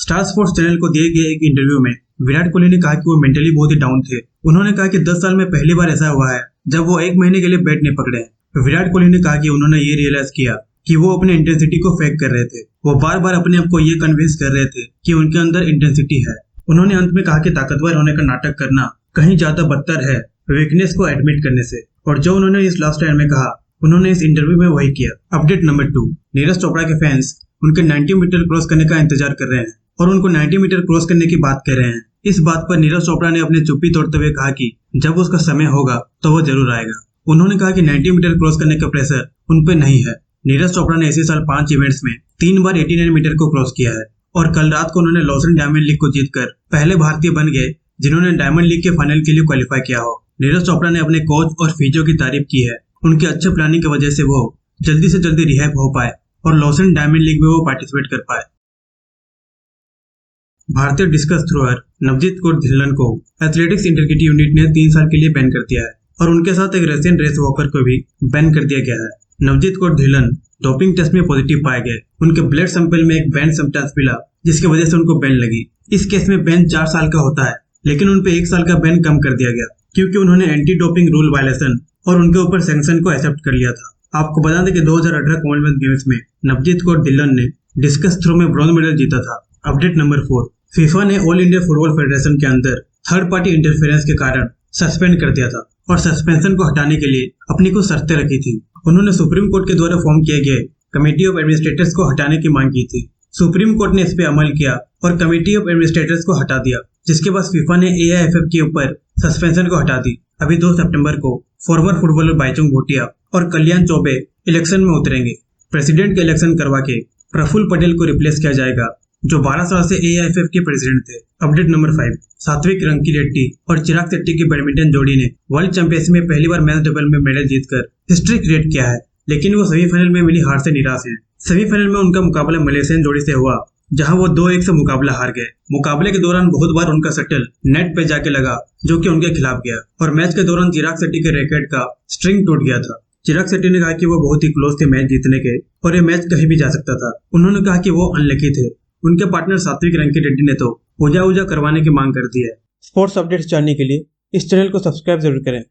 Star sports channel को दिए गए एक इंटरव्यू में विराट कोहली ने कहा कि वो मेंटली बहुत ही डाउन थे। उन्होंने कहा कि 10 साल में पहली बार ऐसा हुआ है जब वो 1 महीने के लिए बैट नहीं पकड़े हैं। विराट कोहली ने कहा कि उन्होंने ये रियलाइज किया कि वो अपने इंटेंसिटी को फेक कर रहे थे। वो बार बार अपने आप को ये कन्विंस कर रहे थे कि उनके अंदर इंटेंसिटी है। उन्होंने अंत में कहा कि ताकतवर होने का नाटक करना कहीं ज्यादा बदतर है वीकनेस को एडमिट करने से। और जो उन्होंने इस लास्ट टाइम में कहा, उन्होंने इस इंटरव्यू में वही किया। अपडेट नंबर 2, नीरज चोपड़ा के फैंस उनके 90 मीटर क्रॉस करने का इंतजार कर रहे हैं और उनको 90 मीटर क्रॉस करने की बात कर रहे हैं। इस बात पर नीरज चोपड़ा ने अपनी चुप्पी तोड़ते हुए कहा कि जब उसका समय होगा तो वो जरूर आएगा। उन्होंने कहा कि 90 मीटर क्रॉस करने का प्रेशर उन पे नहीं है। नीरज चोपड़ा ने इसी साल 5 इवेंट्स में 3 बार 89 मीटर को क्रॉस किया है और कल रात को उन्होंने लॉसन डायमंड लीग को जीतकर पहले भारतीय बन गए जिन्होंने डायमंड लीग के फाइनल के लिए क्वालिफाई किया हो। नीरज चोपड़ा ने अपने कोच और फिजियो की तारीफ की है। उनके अच्छे प्लानिंग की वजह से वो जल्दी से जल्दी रिहैब हो पाए और लॉसन डायमंड लीग में वो पार्टिसिपेट कर पाए। भारतीय डिस्कस थ्रोअर नवजीत कौर धिल्लन को एथलेटिक्स इंटीग्रिटी यूनिट ने 3 साल के लिए बैन कर दिया है और उनके साथ एक रशियन रेस वॉकर को भी बैन कर दिया गया है। नवजीत कौर धिल्लन डोपिंग टेस्ट में पॉजिटिव पाए गए। उनके ब्लड सैंपल में एक बैन सब्सटेंस मिला जिसकी वजह से उनको बैन लगी। इस केस में बैन 4 साल का होता है, लेकिन उन पे 1 साल का बैन कम कर दिया गया क्योंकि उन्होंने एंटी डोपिंग रूल वायलेशन और उनके ऊपर सैंक्शन को एक्सेप्ट कर लिया था। आपको बता दें कि 2018 कॉमनवेल्थ गेम्स में नवजीत कौर धिल्लन ने डिस्कस थ्रो में ब्रॉन्ज मेडल जीता था। अपडेट नंबर 4, फीफा ने ऑल इंडिया फुटबॉल फेडरेशन के अंदर थर्ड पार्टी इंटरफेरेंस के कारण सस्पेंड कर दिया था और सस्पेंशन को हटाने के लिए अपनी कुछ शर्तें रखी थी। उन्होंने सुप्रीम कोर्ट के द्वारा फॉर्म किए गए कमेटी ऑफ एडमिनिस्ट्रेटर्स को हटाने की मांग की थी। सुप्रीम कोर्ट ने इस पे अमल किया और कमेटी ऑफ एडमिनिस्ट्रेटर्स को हटा दिया, जिसके बाद फीफा ने AIFF के ऊपर सस्पेंशन को हटा दी। अभी 2 सितंबर को फॉर्मर फुटबॉलर बाईचुंग भूटिया और कल्याण चौबे इलेक्शन में उतरेंगे। प्रेसिडेंट के इलेक्शन करवा के प्रफुल्ल पटेल को रिप्लेस किया जाएगा जो 12 साल से AIFF के प्रेसिडेंट थे। अपडेट नंबर 5, सात्विक रंकीरेड्डी और चिराग शेट्टी की बैडमिंटन जोड़ी ने वर्ल्ड चैंपियनशिप में पहली बार मेंस डबल में मेडल जीतकर हिस्ट्री क्रिएट किया है, लेकिन वो सेमीफाइनल में मिली हार से निराश हैं। सेमीफाइनल में उनका मुकाबला मलेशियन जोड़ी से हुआ जहां वो 2-1 से मुकाबला हार गए। मुकाबले के दौरान बहुत बार उनका शटल नेट पे जाके लगा जो कि उनके खिलाफ गया और मैच के दौरान चिराग शेट्टी के रैकेट का स्ट्रिंग टूट गया था। चिराग शेट्टी ने कहा कि वो बहुत ही क्लोज थे मैच जीतने के और ये मैच कहीं भी जा सकता था। उन्होंने कहा कि वो अनलकी थे। उनके पार्टनर सात्विक रंकीरेड्डी ने तो पूजा करवाने की मांग कर दी है। स्पोर्ट्स अपडेट्स जानने के लिए इस चैनल को सब्सक्राइब जरूर करें।